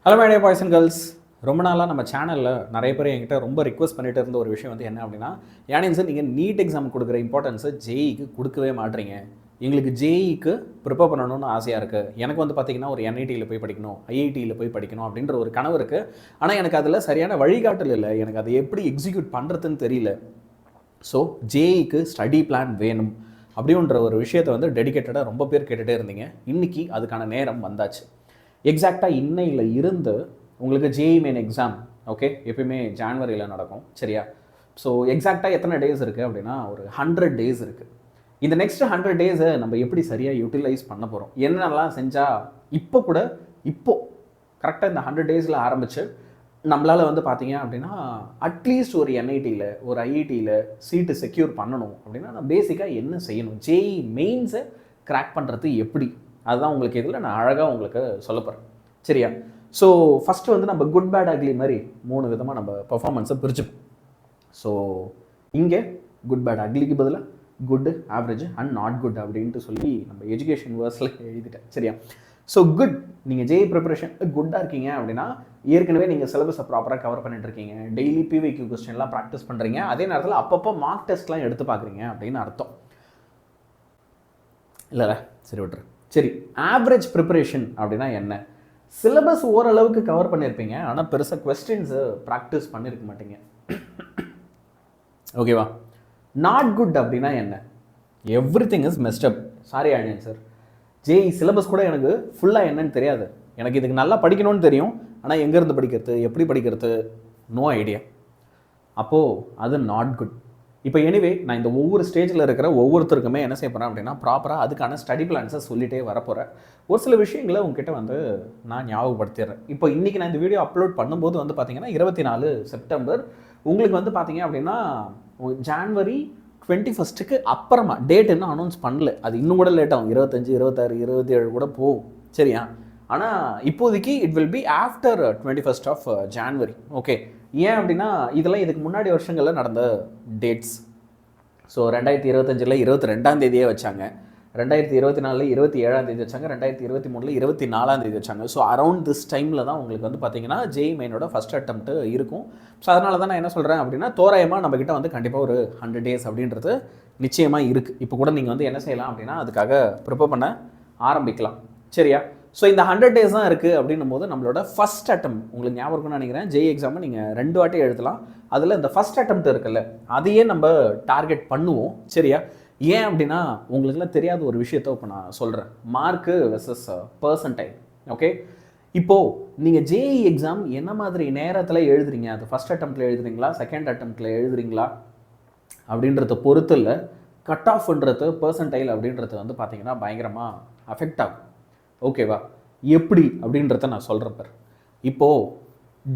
Hello my dear boys and girls. ரொம்ப நாளாக நம்ம சேனலில் நிறைய பேர் என்கிட்ட ரொம்ப ரிக்வஸ்ட் பண்ணிட்டு இருந்த ஒரு விஷயம் வந்து என்ன அப்படின்னா, யானின் சார் நீங்கள் நீட் எக்ஸாம் கொடுக்குற இம்பார்ட்டன்ஸை ஜேஇக்கு கொடுக்கவே மாட்டீங்க. எங்களுக்கு ஜேஇக்கு ப்ரிப்பேர் பண்ணணும்னு ஆசையாக இருக்குது. எனக்கு வந்து பார்த்திங்கன்னா ஒரு என்ஐடியில் போய் படிக்கணும், ஐஐடியில் போய் படிக்கணும் அப்படின்ற ஒரு கனவு இருக்குது. ஆனால் எனக்கு அதில் சரியான வழிகாட்டல் இல்லை. எனக்கு அதை எப்படி எக்ஸிக்யூட் பண்ணுறதுன்னு தெரியல. ஸோ ஜேஇக்கு ஸ்டடி பிளான் வேணும் அப்படின்ற ஒரு விஷயத்தை வந்து டெடிக்கேட்டடாக ரொம்ப பேர் கேட்டுகிட்டே இருந்தீங்க. இன்றைக்கி அதுக்கான நேரம் வந்தாச்சு. எக்ஸாக்டாக இன்னையில் இருந்து உங்களுக்கு ஜேஇ மெயின் எக்ஸாம் ஓகே எப்பயுமே ஜான்வரியில் நடக்கும், சரியா? ஸோ எக்ஸாக்டாக எத்தனை டேஸ் இருக்குது அப்படின்னா ஒரு 100 டேஸ் இருக்குது. இந்த நெக்ஸ்ட் 100 டேஸை நம்ம எப்படி சரியாக யூட்டிலைஸ் பண்ண போகிறோம், என்னென்னலாம் செஞ்சால் இப்போது கரெக்டாக இந்த 100 டேஸில் ஆரம்பித்து நம்மளால் வந்து பார்த்தீங்க அப்படின்னா அட்லீஸ்ட் ஒரு என்ஐடியில் ஒரு ஐஐடியில் சீட்டு செக்யூர் பண்ணணும் அப்படின்னா நான் பேசிக்காக என்ன செய்யணும், ஜேஇ மெயின்ஸை கிராக் பண்ணுறது எப்படி, அதுதான் உங்களுக்கு இதில் நான் அழகாக உங்களுக்கு சொல்ல போகிறேன், சரியா? ஸோ ஃபஸ்ட்டு வந்து நம்ம குட் பேட் அக்லி மாதிரி 3 விதமாக நம்ம பர்ஃபார்மன்ஸை பிரிச்சுப்போம். ஸோ இங்கே குட் பேட் அக்லிக்கு பதிலாக good, average and not good அப்படின்ட்டு சொல்லி நம்ம எஜுகேஷன் வேர்ஸில் எழுதிட்டேன், சரியா? ஸோ குட், நீங்கள் ஜேஇ ப்ரிப்பரேஷன் குட்டாக இருக்கீங்க அப்படின்னா ஏற்கனவே நீங்கள் சிலபஸை ப்ராப்பராக கவர் பண்ணிட்டு இருக்கீங்க, டெய்லி பிவிக்யூ கொஸ்டின்லாம் ப்ராக்டிஸ் பண்ணுறீங்க, அதே நேரத்தில் அப்பப்போ மார்க் டெஸ்ட்லாம் எடுத்து பார்க்குறீங்க அப்படின்னு அர்த்தம் இல்லைல்ல? சரி விட்டுரு. சரி, ஆவரேஜ் ப்ரிப்பரேஷன் அப்படின்னா என்ன? சிலபஸ் ஓரளவுக்கு கவர் பண்ணியிருப்பீங்க, ஆனால் பெருசாக கொஸ்டின்ஸு ப்ராக்டிஸ் பண்ணியிருக்க மாட்டீங்க, ஓகேவா? நாட் குட் அப்படின்னா என்ன? Everything is messed up. Sorry onion sir, JEE syllabus கூட எனக்கு ஃபுல்லாக என்னன்னு தெரியாது. எனக்கு இதுக்கு நல்லா படிக்கணும்னு தெரியும், ஆனால் எங்கேருந்து படிக்கிறது, எப்படி படிக்கிறது, நோ ஐடியா. அப்போது அது நாட் குட். இப்போ எனிவே நான் இந்த ஒவ்வொரு ஸ்டேஜில் இருக்கிற ஒவ்வொருத்தருக்குமே என்ன செய்ய போகிறேன் அப்படின்னா ப்ராப்பராக அதுக்கான ஸ்டடி பிளான்ஸை சொல்லிகிட்டே வரப்போகிறேன். ஒரு சில விஷயங்களை உங்ககிட்ட வந்து நான் ஞாபகப்படுத்திடுறேன். இப்போ இன்றைக்கி நான் இந்த வீடியோ அப்லோட் பண்ணும்போது வந்து பார்த்திங்கன்னா 24 செப்டம்பர். உங்களுக்கு வந்து பார்த்திங்க அப்படின்னா ஜான்வரி 21 அப்புறமா டேட் இன்னும் அனௌன்ஸ் பண்ணல, அது இன்னும் கூட லேட் ஆகும், 25, 26, 27 கூட போகும், சரியா? ஆனால் இப்போதைக்கு it will be after 21 January, okay? ஏன் அப்படின்னா இதெல்லாம் இதுக்கு முன்னாடி வருஷங்களில் நடந்த டேட்ஸ். ஸோ 2025 22ஆம் தேதியே வச்சாங்க, 2024 27ஆம் தேதி வச்சாங்க, 2023 24ஆம் தேதி வச்சாங்க. ஸோ அரௌண்ட் திஸ் டைமில் தான் உங்களுக்கு வந்து பார்த்தீங்கன்னா ஜேஇ மெயினோட ஃபஸ்ட் அட்டெம்ப்ட் இருக்கும். ஸோ அதனால தான் நான் என்ன சொல்கிறேன் அப்படின்னா தோராயமாக நம்மக்கிட்ட வந்து கண்டிப்பாக ஒரு 100 டேஸ் அப்படின்றது நிச்சயமாக இருக்குது. இப்போ கூட நீங்கள் வந்து என்ன செய்யலாம் அப்படின்னா அதுக்காக ப்ரிப்பேர் பண்ண ஆரம்பிக்கலாம், சரியா? ஸோ இந்த 100 டேஸ் தான் இருக்குது அப்படின்னும் போது நம்மளோட ஃபஸ்ட் அட்டம் உங்களுக்கு ஞாபகம் இருக்குன்னு நினைக்கிறேன். ஜேஇ எக்ஸாமை நீங்கள் 2 வாட்டி எழுதலாம். அதில் இந்த ஃபஸ்ட் அட்டெம்ப்ட் இருக்குல்ல, அதையே நம்ம டார்கெட் பண்ணுவோம், சரியா? ஏன் அப்படின்னா உங்களுக்குலாம் தெரியாத ஒரு விஷயத்த இப்போ நான் சொல்கிறேன், மார்க்கு வெர்சஸ் பர்சன்டைல், ஓகே? இப்போது நீங்கள் ஜேஇ எக்ஸாம் என்ன மாதிரி நேரத்தில் எழுதுறீங்க, அது ஃபஸ்ட் அட்டெம்ப்டில் எழுதுறீங்களா, செகண்ட் அட்டெம்ப்டில் எழுதுறீங்களா அப்படின்றத பொறுத்து இல்லை, கட் ஆஃப்ன்றது பர்சன்டைல் அப்படின்றது வந்து பார்த்தீங்கன்னா பயங்கரமாக அஃபெக்ட் ஆகும், ஓகேவா? எப்படி அப்படின்றத நான் சொல்கிறேன் பார். இப்போது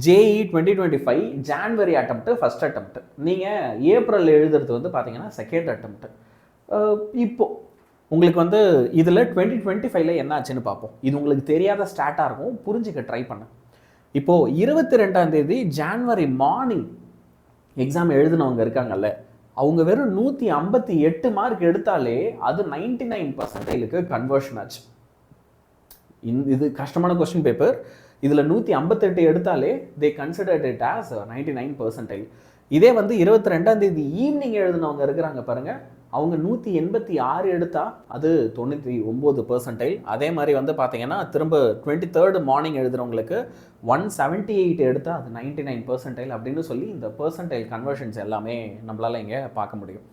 JEE 2025 January attempt first attempt, நீங்கள் ஏப்ரல் எழுதுறது வந்து பார்த்தீங்கன்னா செகண்ட் அட்டெம்ப்ட். இப்போது உங்களுக்கு வந்து இதில் 2025 என்ன ஆச்சுன்னு பார்ப்போம். இது உங்களுக்கு தெரியாத ஸ்டார்ட்டாக இருக்கும், புரிஞ்சுக்க ட்ரை பண்ண. இப்போது 22ஆம் தேதி ஜான்வரி மார்னிங் எக்ஸாம் எழுதினவங்க இருக்காங்கல்ல, அவங்க வெறும் 158 மார்க் எடுத்தாலே அது 99% கன்வர்ஷன் ஆச்சு. இது கஷ்டமான கொஸ்டின் பேப்பர். இதில் 158 எடுத்தாலே தே கன்சிடர்ட் இட் ஆஸ் 99%. இதே வந்து 22ஆம் தேதி ஈவினிங் எழுதினவங்க இருக்கிறாங்க பாருங்கள், அவங்க 186 எடுத்தால் அது 99%. அதே மாதிரி வந்து பார்த்தீங்கன்னா திரும்ப 23rd மார்னிங் எழுதுகிறவங்களுக்கு 178 எடுத்தால் அது 99% அப்படின்னு சொல்லி இந்த பர்சன்டைல் கன்வர்ஷன்ஸ் எல்லாமே நம்மளால் இங்கே பார்க்க முடியும்.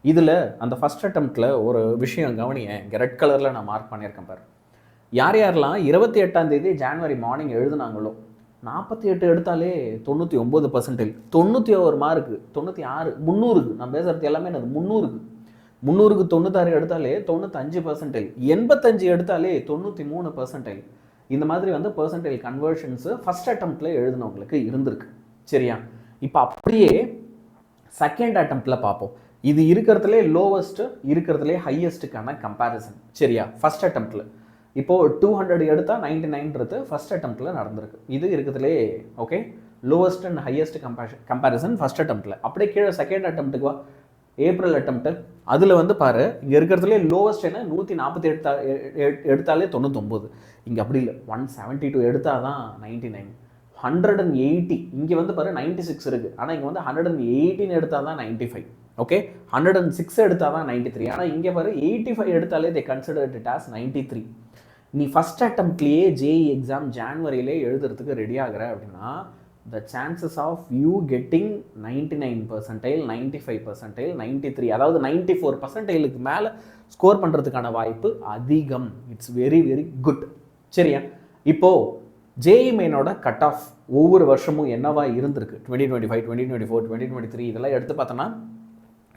இதில் அந்த ஃபஸ்ட் அட்டெம்ப்டில் ஒரு விஷயம் கவனிங்க, இங்கே ரெட் கலரில் நான் மார்க் பண்ணியிருக்கேன் பாரு. யார் யாரெல்லாம் 28ஆம் தேதி ஜான்வரி மார்னிங் எழுதுனாங்களோ 48 எடுத்தாலே 99%, 91 மார்க்கு, 96, 300க்கு நான் பேசுகிறது எல்லாமே எனக்கு 300க்கு 96 எடுத்தாலே 95%, 85 எடுத்தாலே 93%. இந்த மாதிரி வந்து பர்சன்டைல் கன்வர்ஷன்ஸு ஃபஸ்ட் அட்டெம்ப்டில் எழுதினவங்களுக்கு இருந்திருக்கு, சரியா? இப்போ அப்படியே செகண்ட் அட்டெம்ப்டில் பார்ப்போம். இது இருக்கிறதுலே லோவஸ்ட்டு இருக்கிறதுலே ஹையஸ்ட்டுக்கான கம்பேரிசன், சரியா? ஃபஸ்ட் அட்டெம்ப்டில் இப்போது 200 எடுத்தால் 99ன்றது ஃபஸ்ட் அட்டெம்ப்டில் நடந்திருக்கு. இது இருக்கிறதுலே okay lowest and highest comparison first அட்டெம்ப்டில். அப்படியே கீழே செகண்ட் அட்டெம்ப்ட்டுக்கு வா, ஏப்ரல் அட்டெம்ப்ட்டு அதில் வந்து பாரு இங்கே இருக்கிறதுலே லோவஸ்ட் என்ன 148 எடுத்தாலே 99. இங்கே அப்படி இல்லை, 172 எடுத்தால் தான் 99. 180 இங்கே வந்து பாரு 96 இருக்குது, ஆனால் இங்கே வந்து 118 எடுத்தால் தான் 95. ஓகே, 106 எடுத்தால் தான் 93. ஆனால் இங்கே பாரு 85 எடுத்தாலே தே கன்சிடர்ட் இட் ஆஸ் 93. நீ ஃபஸ்ட் அட்டம்ப்ட்லேயே ஜேஇ எக்ஸாம் ஜான்வரியிலே எழுதுறதுக்கு ரெடி ஆகிற அப்படின்னா the chances of you getting 99%, 95%, 93, அதாவது 94%க்கு மேலே ஸ்கோர் பண்ணுறதுக்கான வாய்ப்பு அதிகம். It's very very good. சரியா? இப்போது ஜேஇ மெயினோட கட் ஆஃப் ஒவ்வொரு வருஷமும் என்னவா இருந்திருக்கு, 2025, 2024, 2023 இதெல்லாம் எடுத்து பார்த்தோன்னா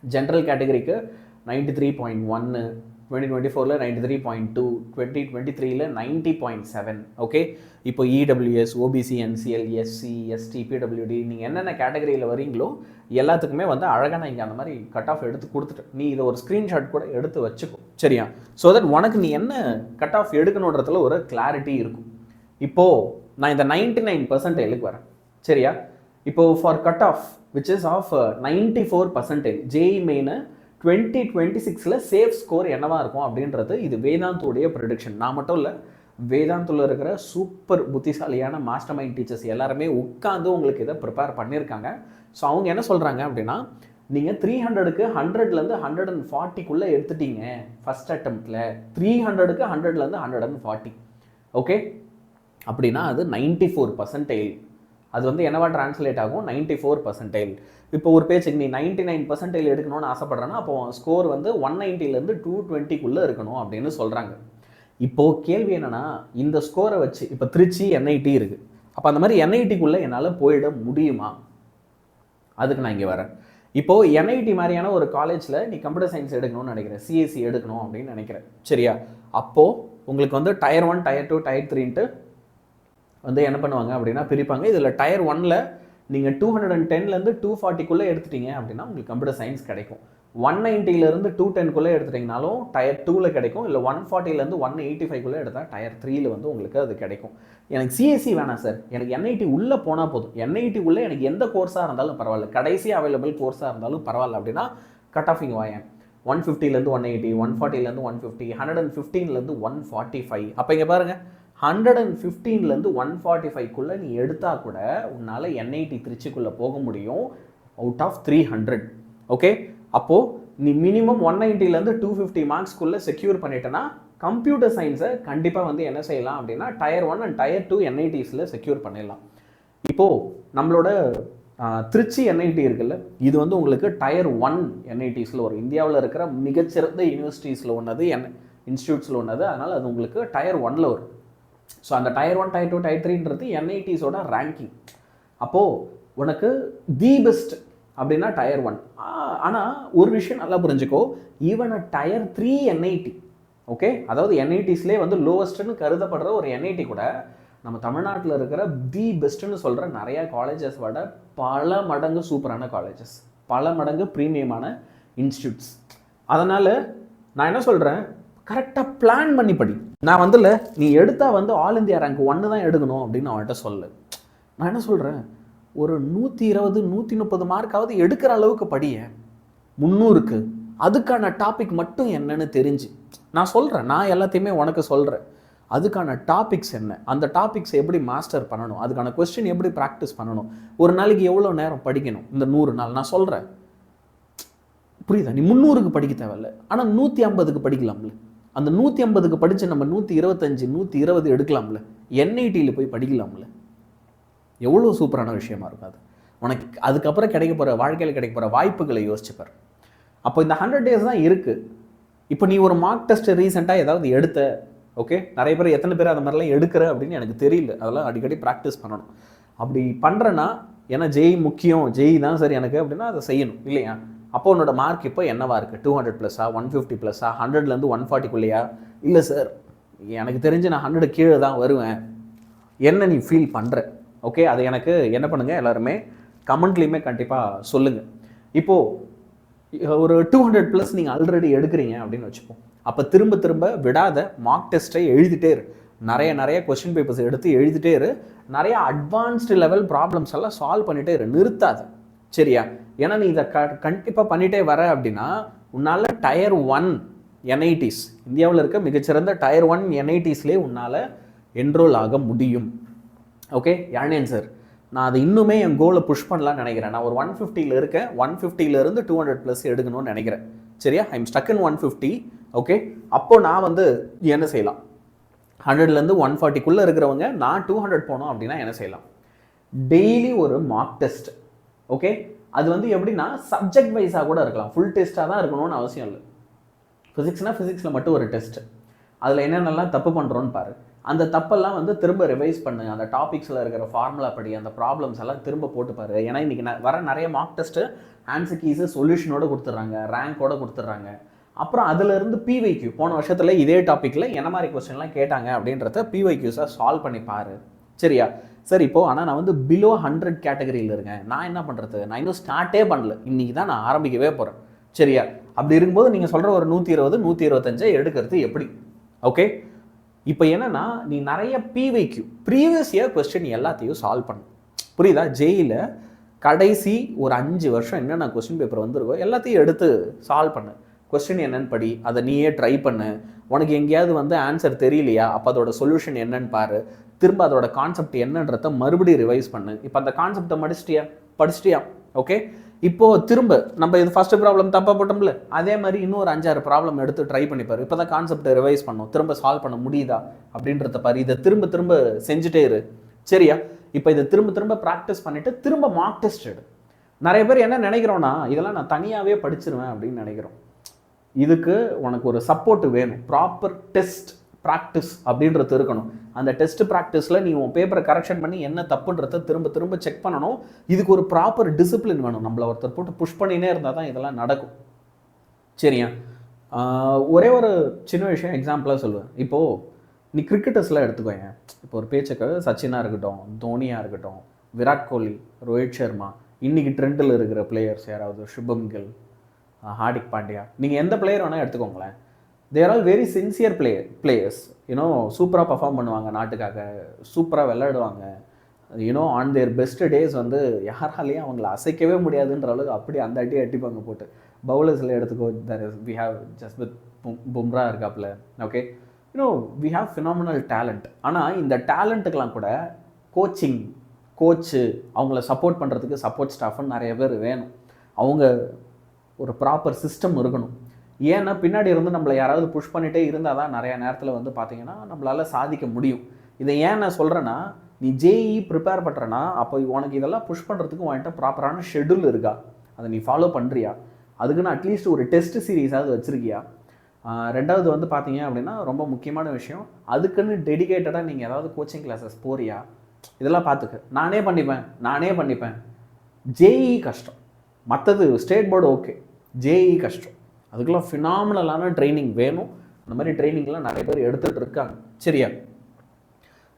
ஜென்ரல் கேட்டகரிக்கு 93.1, 2024 93.2, 2023 90.7. ஓகே, இப்போ EWS, OBC, NCL, SC, ST, PWD நீங்கள் என்னென்ன கேட்டகரியில் வரீங்களோ எல்லாத்துக்குமே வந்து அழகாக நான் இங்கே அந்த மாதிரி கட் ஆஃப் எடுத்து கொடுத்துட்டேன். நீ இதை ஒரு ஸ்க்ரீன்ஷாட் கூட எடுத்து வச்சுக்கோ. சரியா? ஸோ தட் உனக்கு நீ என்ன கட் ஆஃப் எடுக்கணுன்றதுல ஒரு கிளாரிட்டி இருக்கும். இப்போது நான் இந்த 99% வரேன். சரியா? இப்போது for cut off which is of 94%, JEE main 2026 safe score என்னவா இருக்கும் அப்படின்றது இது வேதாந்தோடைய ப்ரெடிக்ஷன். நான் மட்டும் இல்லை, வேதாந்தில் இருக்கிற சூப்பர் புத்திசாலியான மாஸ்டர் மைண்ட் டீச்சர்ஸ் எல்லாருமே உட்காந்து உங்களுக்கு இதை ப்ரிப்பேர் பண்ணியிருக்காங்க. ஸோ அவங்க என்ன சொல்கிறாங்க அப்படின்னா, நீங்கள் 300க்கு 100லேருந்து 140க்குள்ளே எடுத்துட்டீங்க ஃபஸ்ட் அட்டம்ப்டில், 300க்கு 100லேருந்து 140. ஓகே, அப்படின்னா அது 94%. அது வந்து என்னவா டிரான்ஸ்லேட் ஆகும், 94%. இப்போ ஒரு பேச்சுக்கு நீ 99% எடுக்கணும்னு ஆசைப்படுறேன்னா அப்போ ஸ்கோர் வந்து 190லேருந்து 220க்குள்ளே இருக்கணும் அப்படின்னு சொல்கிறாங்க. இப்போது கேள்வி என்னென்னா, இந்த ஸ்கோரை வச்சு இப்போ திருச்சி என்ஐடி இருக்குது, அப்போ அந்த மாதிரி என்ஐடிக்குள்ளே என்னால் போயிட முடியுமா? அதுக்கு நான் இங்கே வரேன். இப்போது என்ஐடி மாதிரியான ஒரு காலேஜில் நீ கம்ப்யூட்டர் சயின்ஸ் எடுக்கணும்னு நினைக்கிறேன், சிஎஸ்சி எடுக்கணும் அப்படின்னு நினைக்கிறேன். சரியா? அப்போது உங்களுக்கு வந்து டயர் 1, டயர் 2, டயர் 3ன்ட்டு வந்து என்ன பண்ணுவாங்க அப்படின்னா பிரிப்பாங்க. இதில் டயர் 1ல் நீங்கள் 210லேருந்து 240க்குள்ளே எடுத்துட்டீங்க அப்படின்னா உங்களுக்கு கம்ப்யூட்டர் சயின்ஸ் கிடைக்கும். 190லேருந்து 210க்குள்ளே எடுத்துட்டிங்கனாலும் டயர் 2ல் கிடைக்கும். இல்லை 140லேருந்து 185க்குள்ளே எடுத்தால் டயர் 3ல் வந்து உங்களுக்கு அது கிடைக்கும். எனக்கு சிஎஸ்சி வேணாம் சார், எனக்கு என்ஐடி உள்ளே போனால் போதும், என்ஐடி உள்ளே எனக்கு எந்த கோர்ஸாக இருந்தாலும் பரவாயில்ல, கடைசி அவைலபிள் கோர்ஸாக இருந்தாலும் பரவாயில்ல அப்படின்னா கட் ஆஃப் இங்கே வாயேன். 150லேருந்து 180, 140லேருந்து 150, 115லேருந்து 145. அப்போ இங்கே பாருங்கள், 115லேருந்து 145க்குள்ளே நீ எடுத்தால் கூட உன்னால் என்ஐடி திருச்சிக்குள்ளே போக முடியும் அவுட் ஆஃப் 300. ஓகே, அப்போது நீ மினிமம் 190லேருந்து 250 மார்க்ஸ்க்குள்ளே செக்யூர் பண்ணிட்டேன்னா கம்ப்யூட்டர் சயின்ஸை கண்டிப்பாக வந்து என்ன செய்யலாம் அப்படின்னா டயர் 1 அண்ட் டயர் 2 என்ஐடிஸில் செக்யூர் பண்ணிடலாம். இப்போது நம்மளோட திருச்சி என்ஐடி இருக்குல்ல, இது வந்து உங்களுக்கு டயர் 1 என்ஐடிஸில் வரும். இந்தியாவில் இருக்கிற மிகச்சிறந்த யூனிவர்சிட்டிஸில் ஒன்றது, இன்ஸ்டியூட்ஸில் ஒன்றது. அதனால் அது உங்களுக்கு டயர் 1ல் வரும். ஸோ அந்த டயர் 1, டயர் 2, டயர் 3ன்றது என்ஐடிஸோட ரேங்கிங். அப்போது உனக்கு தி பெஸ்ட் அப்படின்னா டயர் 1. ஆனால் ஒரு விஷயம் நல்லா புரிஞ்சுக்கோ, ஈவன் டயர் 3 என்ஐடி, ஓகே, அதாவது என்ஐடிஸ்லேயே வந்து லோவஸ்ட்டுன்னு கருதப்படுற ஒரு என்ஐடி கூட நம்ம தமிழ்நாட்டில் இருக்கிற தி பெஸ்ட்டுன்னு சொல்கிற நிறையா காலேஜஸ் விட பல மடங்கு சூப்பரான காலேஜஸ், பல மடங்கு ப்ரீமியமான இன்ஸ்டியூட்ஸ். அதனால் நான் என்ன சொல்கிறேன், கரெக்டாக பிளான் பண்ணி படி. நான் வந்து இல்லை, நீ எடுத்தால் வந்து ஆல் இந்தியா ரேங்க் 1 தான் எடுக்கணும் அப்படின்னு அவன்கிட்ட சொல்லு. நான் என்ன சொல்கிறேன், ஒரு 120, 130 மார்க்காவது எடுக்கிற அளவுக்கு படிய 300க்கு. அதுக்கான டாபிக் மட்டும் என்னன்னு தெரிஞ்சு நான் சொல்கிறேன், நான் எல்லாத்தையுமே உனக்கு சொல்கிறேன். அதுக்கான டாபிக்ஸ் என்ன, அந்த டாபிக்ஸ் எப்படி மாஸ்டர் பண்ணணும், அதுக்கான கொஸ்டின் எப்படி ப்ராக்டிஸ் பண்ணணும், ஒரு நாளைக்கு எவ்வளோ நேரம் படிக்கணும் இந்த 100 நாள் நான் சொல்கிறேன். புரியுதா? நீ 300க்கு படிக்க தேவையில்ல, ஆனால் 150க்கு படிக்கலாம்ல. அந்த 150க்கு படித்து நம்ம 125, 120 எடுக்கலாம்ல, என்ஐடியில் போய் படிக்கலாம்ல. எவ்வளோ சூப்பரான விஷயமா இருக்கும் அது. உனக்கு அதுக்கப்புறம் கிடைக்க போகிற வாழ்க்கையில் கிடைக்க போகிற வாய்ப்புகளை யோசிச்சுப்பார். அப்போ இந்த 100 days தான் இருக்குது. இப்போ நீ ஒரு மார்க் டெஸ்ட் ரீசெண்டாக ஏதாவது எடுத்த, ஓகே, நிறைய பேர் எத்தனை பேர் அந்த மாதிரிலாம் எடுக்கிற அப்படின்னு எனக்கு தெரியல. அதெல்லாம் அடிக்கடி ப்ராக்டிஸ் பண்ணணும். அப்படி பண்ணுறேன்னா, ஏன்னா ஜெய் முக்கியம், ஜெய் தான் சரி எனக்கு அப்படின்னா அதை செய்யணும் இல்லையா? அப்போ உன்னோட மார்க் இப்போ என்னவா இருக்குது, 200+, 150+, 100லேருந்து 140க்குள்ளேயா? இல்லை சார், எனக்கு தெரிஞ்சு நான் 100 கீழே தான் வருவேன். என்ன நீ ஃபீல் பண்ணுற? ஓகே, அதை எனக்கு என்ன பண்ணுங்கள், எல்லாருமே கமெண்ட்லேயுமே கண்டிப்பாக சொல்லுங்கள். இப்போது ஒரு 200+ நீங்கள் ஆல்ரெடி எடுக்கிறீங்க அப்படின்னு வச்சுப்போம். அப்போ திரும்ப திரும்ப விடாத மார்க் டெஸ்ட்டை எழுதிட்டே இரு, நிறைய கொஸ்டின் பேப்பர்ஸ் எடுத்து எழுதிட்டே இரு, நிறைய அட்வான்ஸ்டு லெவல் ப்ராப்ளம்ஸ் எல்லாம் சால்வ் பண்ணிகிட்டே இரு, நிறுத்தாது. சரியா? ஏன்னா நீ இதை கண்டிப்பாக பண்ணிகிட்டே வர அப்படின்னா உன்னால் டயர் 1 என்ஐடிஸ், இந்தியாவில் இருக்க மிகச்சிறந்த டயர் 1 என்ஐடிஸ்லேயே உன்னால் என்ரோல் ஆக முடியும். ஓகே யாழ்னியன் சார், நான் அதை இன்னுமே என் கோலை புஷ் பண்ணலான்னு நினைக்கிறேன். நான் ஒரு 150 இருக்கேன், 150 200+ எடுக்கணும்னு நினைக்கிறேன். சரியா, ஐம் ஸ்டக் இன் 150. ஓகே, அப்போது நான் வந்து என்ன செய்யலாம், 100 140 இருக்கிறவங்க நான் 200 போனோம் அப்படின்னா என்ன செய்யலாம், டெய்லி ஒரு மார்க் டெஸ்ட். ஓகே, அது வந்து எப்படின்னா சப்ஜெக்ட் வைஸாக கூட இருக்கலாம், ஃபுல் டெஸ்ட்டாக தான் இருக்கணும்னு அவசியம் இல்லை. ஃபிசிக்ஸ்னால் ஃபிசிக்ஸில் மட்டும் ஒரு டெஸ்ட், அதில் என்னென்னலாம் தப்பு பண்ணுறோன்னு பாரு, அந்த தப்பெல்லாம் வந்து திரும்ப ரிவைஸ் பண்ணு, அந்த டாபிக்ஸில் இருக்கிற ஃபார்முலா படி அந்த ப்ராப்ளம்ஸ் எல்லாம் திரும்ப போட்டுப்பாரு. ஏன்னா இன்றைக்கி வர நிறைய மார்க் டெஸ்ட்டு ஆன்சர் கீஸு சொல்யூஷனோடு கொடுத்துட்றாங்க, ரேங்கோடு கொடுத்துட்றாங்க. அப்புறம் அதிலிருந்து பிவைக்யூ, போன வருஷத்தில் இதே டாப்பிக்கில் என்ன மாதிரி கொஸ்டின்லாம் கேட்டாங்க அப்படின்றத பிவைக்யூஸாக சால்வ் பண்ணி பாரு. சரியா சரி, இப்போது ஆனால் நான் வந்து பிலோ 100 கேட்டகரியில் இருக்கேன், நான் என்ன பண்ணுறது, நான் இன்னும் ஸ்டார்ட்டே பண்ணல, இன்றைக்கி தான் நான் ஆரம்பிக்கவே போகிறேன். சரியா, அப்படி இருக்கும்போது நீங்கள் சொல்கிற ஒரு 120 125 எடுக்கிறது எப்படி? ஓகே, இப்போ என்னன்னா நீ நிறைய பிவைக்யூ ப்ரீவியஸ் இயர் கொஸ்டின் எல்லாத்தையும் சால்வ் பண்ணு. புரியுதா, ஜேயில் கடைசி ஒரு 5 வருஷம் என்னென்ன கொஸ்டின் பேப்பர் வந்திருக்கோ எல்லாத்தையும் எடுத்து சால்வ் பண்ணு. கொஸ்டின் என்னன்னு படி, அதை நீயே ட்ரை பண்ணு. உனக்கு எங்கேயாவது வந்து ஆன்சர் தெரியலையா, அப்போ அதோட சொல்யூஷன் என்னன்னு பாரு, திரும்ப அதோட கான்செப்ட் என்னன்றத மறுபடியும் ரிவைஸ் பண்ணு. இப்போ அந்த கான்செப்டை படிச்சிட்டியா? ஓகே, இப்போது திரும்ப நம்ம இது ஃபஸ்ட்டு ப்ராப்ளம் தப்பாக போட்டோம்ல, அதே மாதிரி இன்னும் ஒரு 5-6 ப்ராப்ளம் எடுத்து ட்ரை பண்ணிப்பாரு. இப்போ தான் கான்செப்டை ரிவைஸ் பண்ணோம், திரும்ப சால்வ் பண்ண முடியுதா அப்படின்றத பாரு. இதை திரும்ப திரும்ப செஞ்சுட்டே இரு. சரியா, இப்போ இதை திரும்ப திரும்ப ப்ராக்டிஸ் பண்ணிவிட்டு திரும்ப மார்க் டெஸ்ட் எடு. நிறைய பேர் என்ன நினைக்கிறோன்னா, இதெல்லாம் நான் தனியாகவே படிச்சிருவேன் அப்படின்னு நினைக்கிறோம். இதுக்கு உனக்கு ஒரு சப்போர்ட் வேணும், ப்ராப்பர் டெஸ்ட் ப்ராக்டிஸ் அப்படின்றது இருக்கணும். அந்த டெஸ்ட் ப்ராக்டிஸில் நீ உன் பேப்பரை கரெக்ஷன் பண்ணி என்ன தப்புன்றதை திரும்ப திரும்ப செக் பண்ணணும். இதுக்கு ஒரு ப்ராப்பர் டிசிப்ளின் வேணும். நம்மளை ஒருத்தர் போட்டு புஷ் பண்ணினே இருந்தால் தான் இதெல்லாம் நடக்கும். சரியா, ஒரே ஒரு சின்ன விஷயம் எக்ஸாம்பிளாக சொல்லுவேன். இப்போது நீ கிரிக்கெட்டர்ஸ்லாம் எடுத்துக்கோங்க. இப்போ ஒரு பேச்சுக்கு சச்சினாக இருக்கட்டும், தோனியாக இருக்கட்டும், விராட் கோலி, ரோஹித் சர்மா, இன்றைக்கி ட்ரெண்டில் இருக்கிற பிளேயர்ஸ் யாராவது, சுபம் கில், ஹார்திக் பாண்டியா, நீங்கள் எந்த பிளேயர் வேணால் எடுத்துக்கோங்களேன். தேர் ஆல் வெரி சின்சியர் பிளேயர்ஸ். சூப்பராக பர்ஃபார்ம் பண்ணுவாங்க, நாட்டுக்காக சூப்பராக விளையாடுவாங்க. ஆன் தேர் பெஸ்ட் டேஸ் வந்து யாராலையும் அவங்கள அசைக்கவே முடியாதுன்ற அளவுக்கு அப்படி அந்த அட்டிப்பாங்க போட்டு. பவுலர்ஸில் எடுத்துக்கோ, வி ஹாவ் ஜஸ்பித் பும்ரா இருக்காப்புல. Okay, we have phenomenal talent. ஆனால் இந்த டேலண்ட்டுக்கெலாம் கூட கோச்சு அவங்கள சப்போர்ட் பண்ணுறதுக்கு சப்போர்ட் ஸ்டாஃப்னு நிறைய பேர் வேணும். அவங்க ஒரு ப்ராப்பர் சிஸ்டம் இருக்கணும். ஏன்னா பின்னாடி இருந்து நம்மளை யாராவது புஷ் பண்ணிகிட்டே இருந்தால் தான் நிறையா நேரத்தில் வந்து பார்த்திங்கன்னா நம்மளால் சாதிக்க முடியும். இதை ஏன் நான் சொல்கிறேன்னா, நீ ஜேஇ ப்ரிப்பேர் பண்ணுறேன்னா அப்போ உனக்கு இதெல்லாம் புஷ் பண்ணுறதுக்கு உன்கிட்ட ப்ராப்பரான ஷெட்யூல் இருக்கா, அதை நீ ஃபாலோ பண்ணுறியா, அதுக்குன்னு அட்லீஸ்ட் ஒரு டெஸ்ட் சீரீஸாவது வச்சுருக்கியா. ரெண்டாவது வந்து பார்த்தீங்க அப்படின்னா ரொம்ப முக்கியமான விஷயம், அதுக்குன்னு டெடிகேட்டடாக நீங்கள் ஏதாவது கோச்சிங் கிளாஸஸ் போறியா, இதெல்லாம் பார்த்துக்க. நானே பண்ணிப்பேன். ஜேஇ கஷ்டம், மற்றது ஸ்டேட் போர்டு ஓகே, ஜேஇ கஷ்டம். அதுக்கெல்லாம் ஃபினாமினலான ட்ரைனிங் வேணும். அந்த மாதிரி ட்ரைனிங்லாம் நிறைய பேர் எடுத்துகிட்டு இருக்காங்க. சரியா,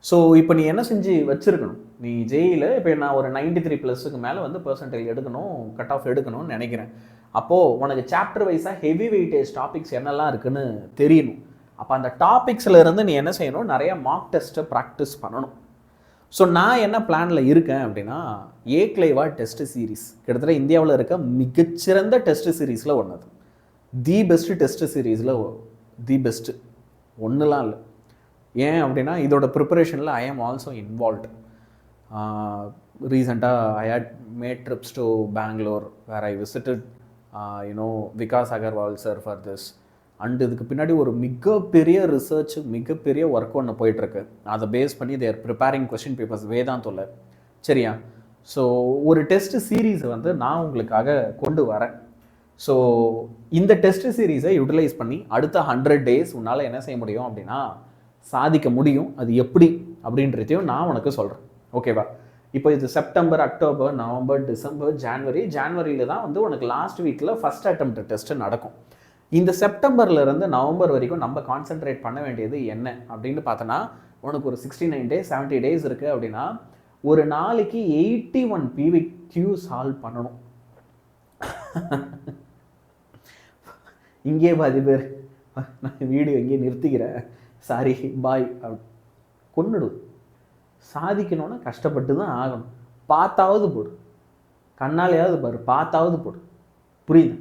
ஸோ இப்போ நீ என்ன செஞ்சு வச்சுருக்கணும், நீ ஜேஇயில் இப்போ நான் ஒரு 93+ மேலே வந்து பெர்சன்டேஜ் எடுக்கணும், கட் ஆஃப் எடுக்கணும்னு நினைக்கிறேன். அப்போது உனக்கு சாப்டர் வைஸாக ஹெவி வெயிட்டேஜ் டாபிக்ஸ் என்னெல்லாம் இருக்குன்னு தெரியணும். அப்போ அந்த டாபிக்ஸில் இருந்து நீ என்ன செய்யணும், நிறையா மார்க் டெஸ்ட்டை ப்ராக்டிஸ் பண்ணணும். ஸோ நான் என்ன பிளானில் இருக்கேன் அப்படின்னா, ஏக்லைவா டெஸ்ட் சீரீஸ் கிட்டத்தட்ட இந்தியாவில் இருக்க மிகச்சிறந்த டெஸ்ட் சீரீஸில் ஒன்று, அது தி பெஸ்ட்டு டெஸ்ட் சீரீஸில் தி பெஸ்ட்டு, ஒன்றுலாம் இல்லை. ஏன் அப்படின்னா இதோட ப்ரிப்பரேஷனில் ஐ ஆம் ஆல்சோ இன்வால்வ்ட். ரீசெண்டாக I had made trips to Bangalore where I visited Vikas Agarwal sir for this. And இதுக்கு பின்னாடி ஒரு மிகப்பெரிய ரிசர்ச், மிகப்பெரிய ஒர்க் ஒன்று போயிட்டுருக்கு. அதை பேஸ் பண்ணி தேர் ப்ரிப்பேரிங் கொஸ்டின் பேப்பர்ஸ் வேதாந்தோல. சரியா, ஸோ ஒரு டெஸ்ட் சீரீஸை வந்து நான் உங்களுக்காக கொண்டு வரேன். ஸோ இந்த டெஸ்ட் சீரீஸை யூட்டிலைஸ் பண்ணி அடுத்த 100 days உன்னால் என்ன செய்ய முடியும் அப்படின்னா சாதிக்க முடியும். அது எப்படி அப்படின்றதையும் நான் உனக்கு சொல்கிறேன். ஓகேவா, இப்போ இது செப்டம்பர், அக்டோபர், நவம்பர், டிசம்பர், ஜான்வரியில் தான் வந்து உனக்கு லாஸ்ட் வீக்கில் ஃபஸ்ட் அட்டெம்ப்ட் டெஸ்ட்டு நடக்கும். இந்த செப்டம்பர்லேருந்து நவம்பர் வரைக்கும் நம்ம கான்சென்ட்ரேட் பண்ண வேண்டியது என்ன அப்படின்னு பார்த்தோன்னா, உனக்கு ஒரு 69 days 70 days இருக்குது அப்படின்னா ஒரு நாளைக்கு 81 PVQ சால்வ் பண்ணணும். இங்கே பாதி பேர் நான் வீடியோ இங்கே நிறுத்திக்கிறேன், சாரி பாய் கொன்னுடும். சாதிக்கணும்னா கஷ்டப்பட்டு தான் ஆகணும். பார்த்தாவது போடு, கண்ணாலேயாவது பாரு, பார்த்தாவது போடு. புரியுது?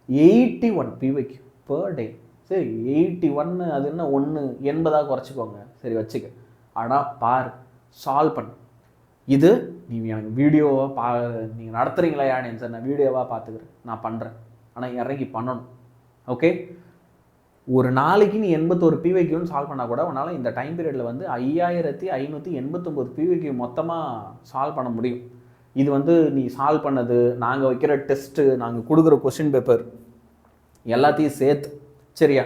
81 PVQ per day. சரி 81 அது என்ன 1 80 குறைச்சிக்கோங்க, சரி வச்சுக்க. ஆனால் பார், சால்வ் பண்ணு. இது நீங்கள் எனக்கு வீடியோவாக நீங்கள் நடத்துகிறீங்களா யானேன் சார், நான் வீடியோவாக பார்த்துக்கிறேன், நான் பண்ணுறேன். ஆனால் இறங்கி பண்ணணும். ஓகே, ஒரு நாளைக்கு நீ 81 பிவைக்யூன்னு சால்வ் பண்ணால் கூட உன்னால் இந்த டைம் பீரியடில் வந்து 5589 பிவைக்யூ மொத்தமாக சால்வ் பண்ண முடியும். இது நீ சால்வ் பண்ணது, நாங்கள் வைக்கிற டெஸ்ட்டு, நாங்கள் கொடுக்குற கொஸ்டின் பேப்பர் எல்லாத்தையும் சேர்த்து. சரியா,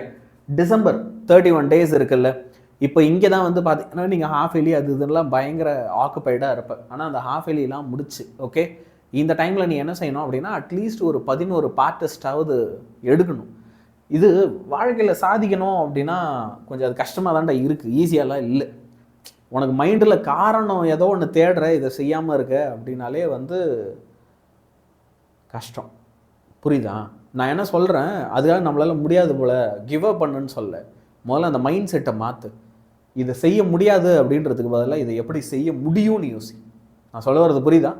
டிசம்பர் 31 days இருக்குல்ல, இப்போ இங்கே தான் பார்த்தீங்கன்னா நீங்கள் ஹாஃப் எலி அது இதெல்லாம் பயங்கர ஆக்குப்பைடாக இருப்பேன். ஆனால் அந்த ஹாஃப் எலிலாம் முடிச்சு. ஓகே, இந்த டைமில் நீ என்ன செய்யணும் அப்படின்னா அட்லீஸ்ட் ஒரு 11 பார்ட் டெஸ்ட்டாவது எடுக்கணும். இது வாழ்க்கையில் சாதிக்கணும் அப்படின்னா கொஞ்சம் அது கஷ்டமாக தான்டா இருக்குது, ஈஸியாலாம் இல்லை. உனக்கு மைண்டில் காரணம் ஏதோ ஒன்று தேடுற, இதை செய்யாமல் இருக்க அப்படின்னாலே கஷ்டம். புரியுதா நான் என்ன சொல்கிறேன்? அதுக்காக நம்மளால் முடியாது போல் கிவ் அப் பண்ணுன்னு சொல்ல. முதல்ல அந்த மைண்ட் செட்டை மாற்று. இதை செய்ய முடியாது அப்படின்றதுக்கு பதிலாக இதை எப்படி செய்ய முடியும்னு யோசி. நான் சொல்ல வர்றது புரியுதா?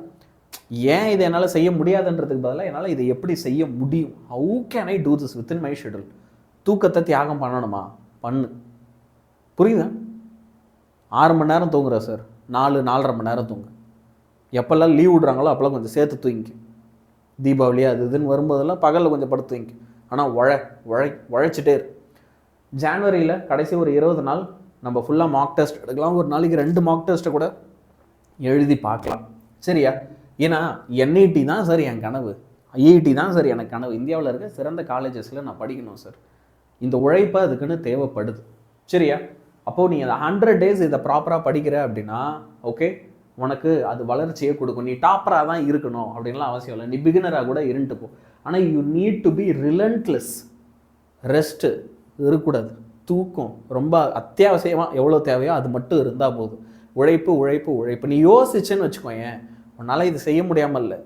ஏன் இதை என்னால் செய்ய முடியாதுன்றதுக்கு பதிலாக என்னால் இதை எப்படி செய்ய முடியும், how can I do this within my schedule. தூக்கத்தை தியாகம் பண்ணணுமா, பண்ணு. புரியுதா? 6 மணி நேரம் தூங்குற சார், 4-4.5 மணி நேரம் தூங்கு. எப்போல்லாம் லீவ் விடுறாங்களோ அப்போல்லாம் கொஞ்சம் சேர்த்து தூங்கிக்க. தீபாவளி அது இதுன்னு வரும்போதெல்லாம் பகலில் கொஞ்சம் படுத்து தூங்கிக்க. ஆனால் உழைச்சிட்டே இரு. ஜான்வரியில் கடைசி ஒரு 20 நாள் நம்ம ஃபுல்லாக மார்க் டெஸ்ட் எடுக்கலாம். ஒரு நாளைக்கு 2 மார்க் டெஸ்ட்டை கூட எழுதி பார்க்கலாம். சரியா? ஏன்னா என்ஐடி தான் சார் என் கனவு, ஐஐடி தான் சார் எனக்கு கனவு, இந்தியாவில் இருக்க சிறந்த காலேஜஸில் நான் படிக்கணும் சார். இந்த உழைப்பு அதுக்குன்னு தேவைப்படுது. சரியா? அப்போது நீ அதை 100 days இதை ப்ராப்பராக படிக்கிற அப்படின்னா ஓகே, உனக்கு அது வளர்ச்சியை கொடுக்கும். நீ டாப்பராக தான் இருக்கணும் அப்படின்லாம் அவசியம் இல்லை, நீ பிகினராக கூட இருந்துட்டு போ. ஆனால் you need to be relentless. Rest இருக்கக்கூடாது, தூக்கம் ரொம்ப அத்தியாவசியமாக எவ்வளோ தேவையோ அது மட்டும் இருந்தால் போதும். உழைப்பு உழைப்பு உழைப்பு. நீ யோசிச்சுன்னு வச்சுக்கோயேன், உன்னால் இது செய்ய முடியாமல் இல்லை.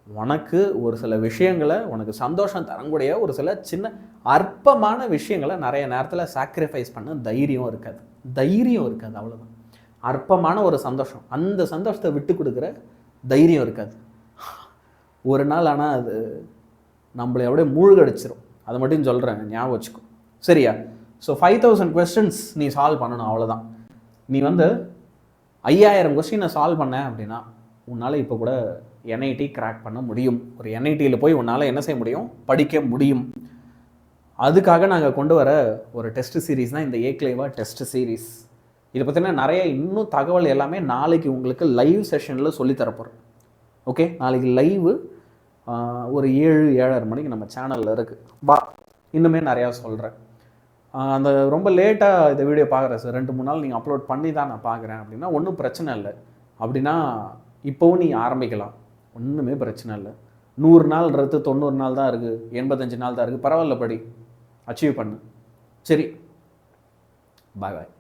உனக்கு ஒரு சில விஷயங்களை, உனக்கு சந்தோஷம் தரக்கூடிய ஒரு சில சின்ன அற்பமான விஷயங்களை நிறைய நேரத்தில் சாக்ரிஃபைஸ் பண்ண தைரியம் இருக்காது. அவ்வளோதான். அற்பமான ஒரு சந்தோஷம், அந்த சந்தோஷத்தை விட்டு கொடுக்குற தைரியம் இருக்காது ஒரு நாள். ஆனால் அது நம்மளை அப்படியே மூழ்கடிச்சிரும். அதை மட்டும் சொல்கிறேன், ஞாபகம் வச்சுக்கோ. சரியா? ஸோ 5000 questions நீ சால்வ் பண்ணணும், அவ்வளோதான். நீ 5000 கொஸ்டினை சால்வ் பண்ண அப்படின்னா உன்னால் இப்போ கூட என்ஐடி கிராக் பண்ண முடியும். ஒரு என்ஐடியில் போய் உன்னால் என்ன செய்ய முடியும், படிக்க முடியும். அதுக்காக நாங்கள் கொண்டு வர ஒரு டெஸ்ட் சீரீஸ் தான் இந்த ஏக்லைவா டெஸ்ட் சீரீஸ். இதை பற்றின நிறைய இன்னும் தகவல் எல்லாமே நாளைக்கு உங்களுக்கு லைவ் செஷனில் சொல்லித்தரப்போகிறேன். ஓகே, நாளைக்கு லைவு ஒரு 7-7:30 மணிக்கு நம்ம சேனலில் இருக்குது. இன்னுமே நிறையா சொல்கிறேன். அந்த ரொம்ப லேட்டாக இந்த வீடியோ பார்க்குறேன் சார், 2-3 நாள் நீங்கள் அப்லோட் பண்ணி தான் நான் பார்க்குறேன் அப்படின்னா ஒன்றும் பிரச்சனை இல்லை. அப்படின்னா இப்போவும் நீ ஆரம்பிக்கலாம், ஒன்றுமே பிரச்சனை இல்லை. 100 நாள்ன்றது 90 நாள் தான் இருக்குது, 85 நாள் தான் இருக்குது. பரவாயில்ல, படி, அச்சீவ் பண்ணு. சரி, பாய் பாய்.